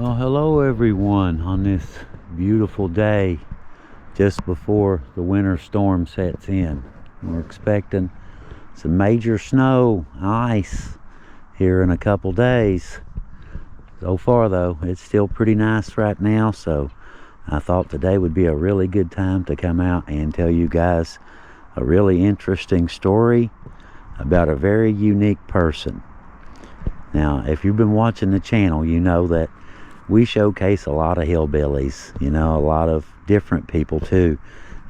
Well, hello everyone on this beautiful day just before the winter storm sets in. We're expecting some major snow, ice here in a couple days. So far though, it's still pretty nice right now, so I thought today would be a really good time to come out and tell you guys a really interesting story about a very unique person. Now, if you've been watching the channel, you know that we showcase a lot of hillbillies, a lot of different people too,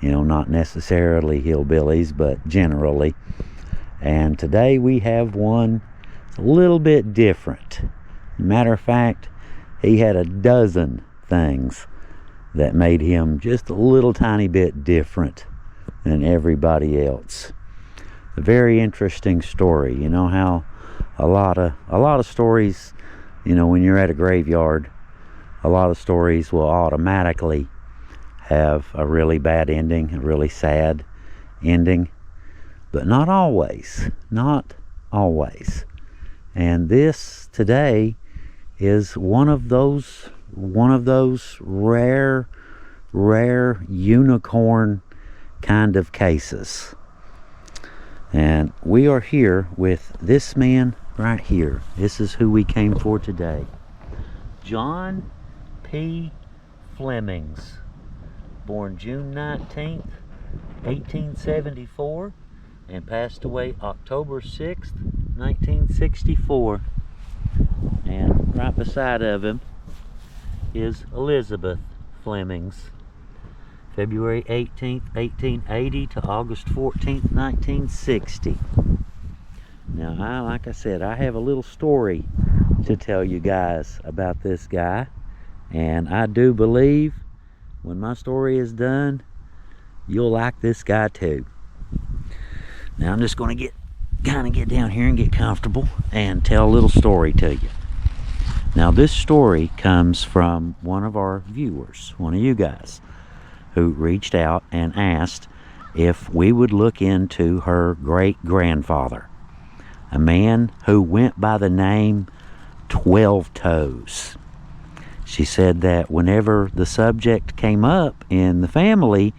not necessarily hillbillies, but generally. And today we have one a little bit different. Matter of fact, he had a dozen things that made him just a little tiny bit different than everybody else. A very interesting story. You know how a lot of stories, when you're at a graveyard, a lot of stories will automatically have a really bad ending, a really sad ending, but not always. And this today is one of those rare unicorn kind of cases. And we are here with this man right here. This is who we came for today. John P. Flemings, born June 19th, 1874, and passed away October 6th, 1964. And right beside of him is Elizabeth Flemings, February 18th, 1880 to August 14th, 1960. Now, like I said, I have a little story to tell you guys about this guy. And I do believe when my story is done, you'll like this guy too. Now I'm just going to get down here and get comfortable and tell a little story to you. Now this story comes from one of our viewers, one of you guys, who reached out and asked if we would look into her great-grandfather, a man who went by the name 12 Toes. She said that whenever the subject came up in the family,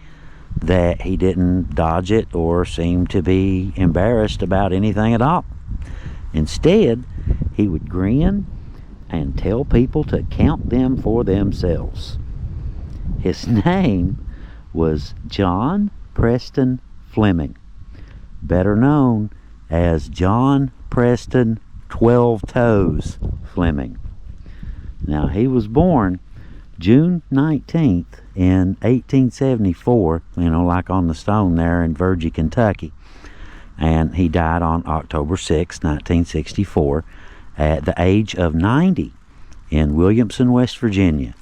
that he didn't dodge it or seem to be embarrassed about anything at all. Instead, he would grin and tell people to count them for themselves. His name was John Preston Fleming, better known as John Preston 12 Toes Fleming. Now, he was born June 19th in 1874, like on the stone there in Virgie, Kentucky. And he died on October 6, 1964, at the age of 90 in Williamson, West Virginia.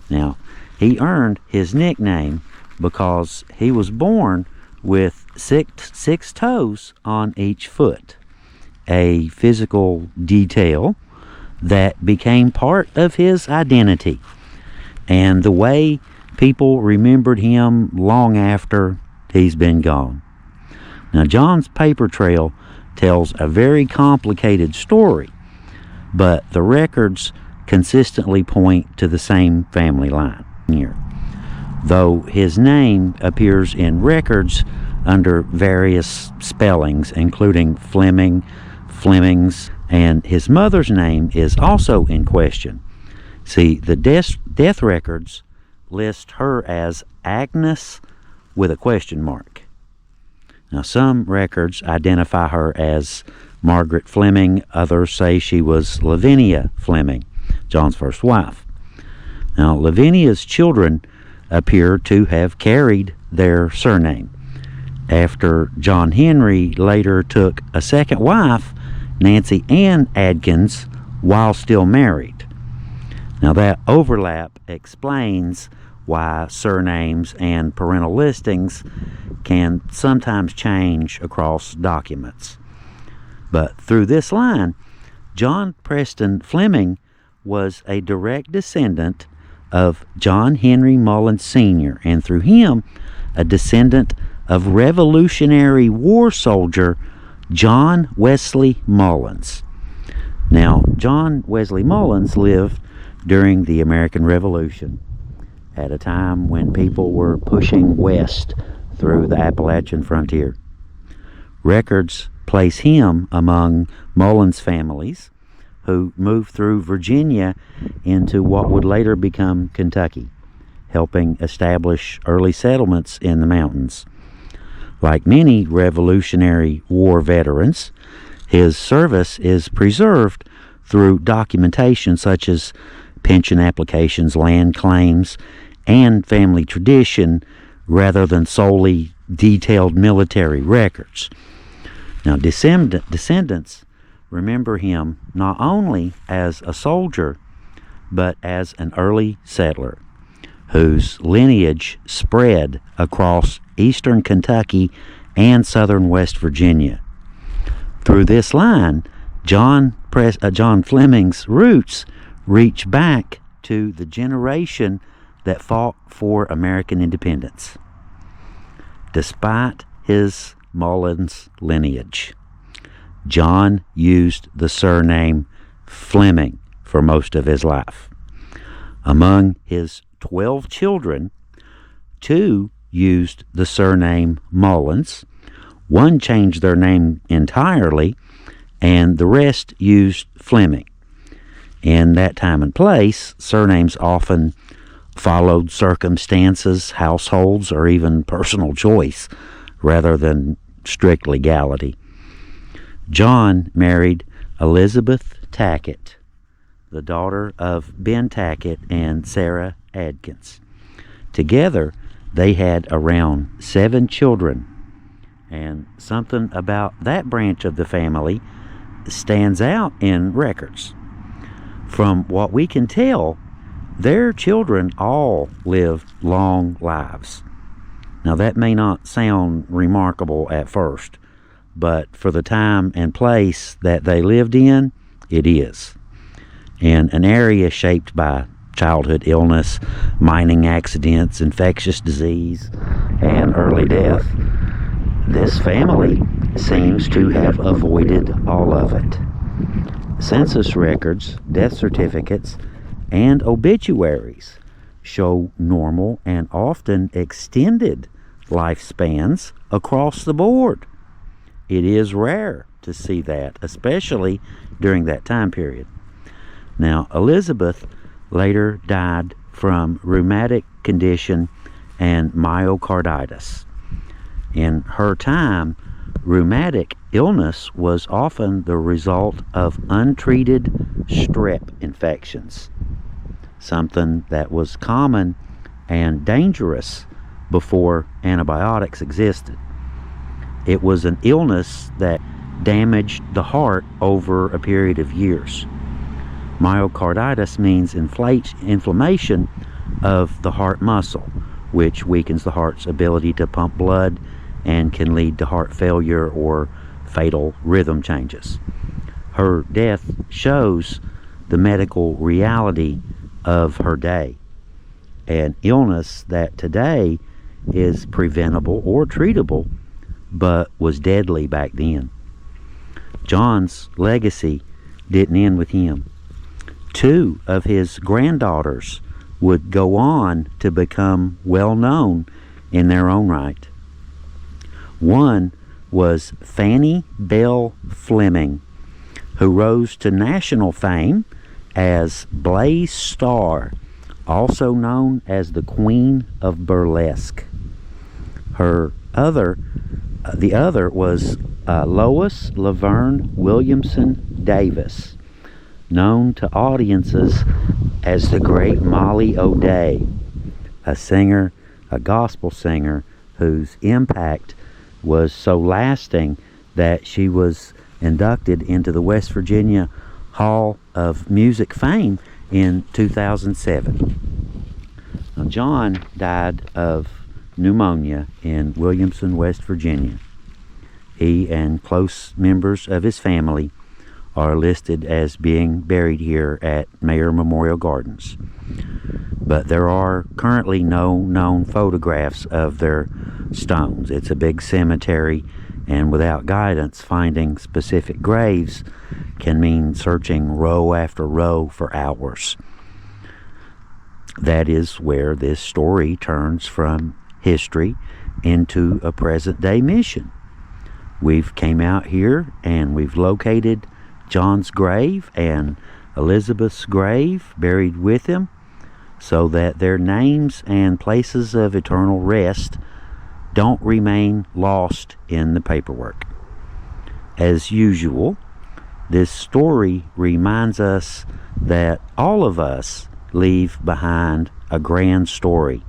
Now, he earned his nickname because he was born with six toes on each foot, a physical detail that became part of his identity and the way people remembered him long after he's been gone. Now, John's paper trail tells a very complicated story, but the records consistently point to the same family line here, though his name appears in records under various spellings, including Fleming, Flemings, and his mother's name is also in question. See, the death records list her as Agnes with a question mark. Now, some records identify her as Margaret Fleming. Others say she was Lavinia Fleming, John's first wife. Now, Lavinia's children appear to have carried their surname after John Henry later took a second wife, Nancy Ann Adkins, while still married. Now, that overlap explains why surnames and parental listings can sometimes change across documents. But through this line, John Preston Fleming was a direct descendant of John Henry Mullins Sr., and through him, a descendant of Revolutionary War soldier John Wesley Mullins. Now, John Wesley Mullins lived during the American Revolution, at a time when people were pushing west through the Appalachian frontier. Records place him among Mullins families who moved through Virginia into what would later become Kentucky, helping establish early settlements in the mountains. Like many Revolutionary War veterans, his service is preserved through documentation such as pension applications, land claims, and family tradition, rather than solely detailed military records. Now, descendants remember him not only as a soldier, but as an early settler whose lineage spread across eastern Kentucky and southern West Virginia. Through this line, John Fleming's roots reach back to the generation that fought for American independence. Despite his Mullins lineage, John used the surname Fleming for most of his life. Among his 12 children, 2 used the surname Mullins, 1 changed their name entirely, and the rest used Fleming. In that time and place, surnames often followed circumstances, households, or even personal choice, rather than strict legality. John married Elizabeth Tackett, the daughter of Ben Tackett and Sarah Adkins. Together, they had around 7 children, and something about that branch of the family stands out in records. From what we can tell, their children all lived long lives. Now, that may not sound remarkable at first, but for the time and place that they lived in, it is. In an area shaped by childhood illness, mining accidents, infectious disease, and early death, this family seems to have avoided all of it. Census records, death certificates, and obituaries show normal and often extended lifespans across the board. It is rare to see that, especially during that time period. Now, Elizabeth later died from rheumatic condition and myocarditis. In her time, rheumatic illness was often the result of untreated strep infections, something that was common and dangerous before antibiotics existed. It was an illness that damaged the heart over a period of years. Myocarditis means inflammation of the heart muscle, which weakens the heart's ability to pump blood and can lead to heart failure or fatal rhythm changes. Her death shows the medical reality of her day, an illness that today is preventable or treatable, but was deadly back then. John's legacy didn't end with him. 2 of his granddaughters would go on to become well known in their own right. One was Fanny Belle Fleming, who rose to national fame as Blaze Starr, also known as the Queen of Burlesque. The other was Lois Laverne Williamson Davis, known to audiences as the Great Molly O'Day, a gospel singer whose impact was so lasting that she was inducted into the West Virginia Hall of Music Fame in 2007. Now, John died of pneumonia in Williamson, West Virginia. He and close members of his family are listed as being buried here at Maher Memorial Gardens. But there are currently no known photographs of their stones. It's a big cemetery, and without guidance, finding specific graves can mean searching row after row for hours. that is where this story turns from history into a present-day mission. We've came out here and we've located John's grave and Elizabeth's grave buried with him, so that their names and places of eternal rest don't remain lost in the paperwork. As usual, this story reminds us that all of us leave behind a grand story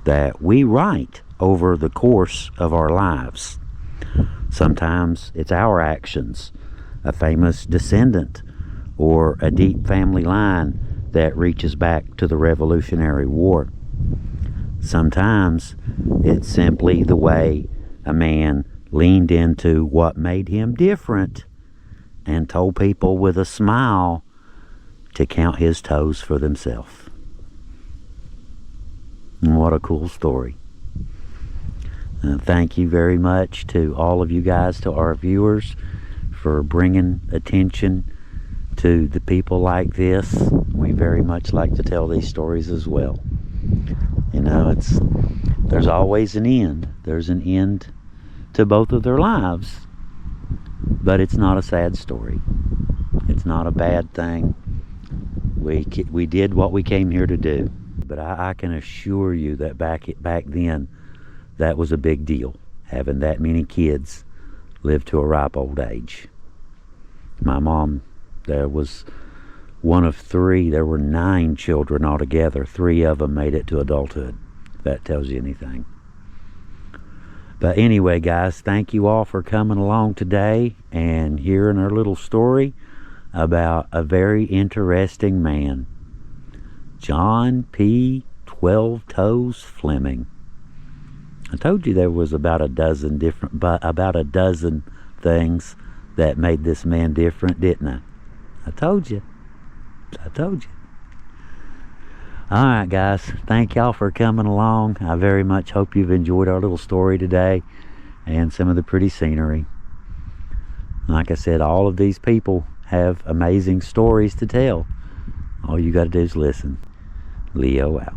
that we write over the course of our lives. Sometimes it's our actions, a famous descendant, or a deep family line that reaches back to the Revolutionary War. Sometimes it's simply the way a man leaned into what made him different and told people with a smile to count his toes for themselves. What a cool story. Thank you very much to all of you guys, to our viewers, for bringing attention to the people like this. We very much like to tell these stories as well. You know, there's always an end. There's an end to both of their lives, but it's not a sad story. It's not a bad thing. We did what we came here to do, but I can assure you that back then, that was a big deal, having that many kids live to a ripe old age. My mom, there was one of three. There were 9 children altogether. 3 of them made it to adulthood, if that tells you anything. But anyway, guys, thank you all for coming along today and hearing our little story about a very interesting man, John P. 12 Toes Fleming. I told you there was about a dozen things that made this man different, didn't I? I told you. Alright, guys, thank y'all for coming along. I very much hope you've enjoyed our little story today and some of the pretty scenery. Like I said, all of these people have amazing stories to tell. All you got to do is listen. Leo out.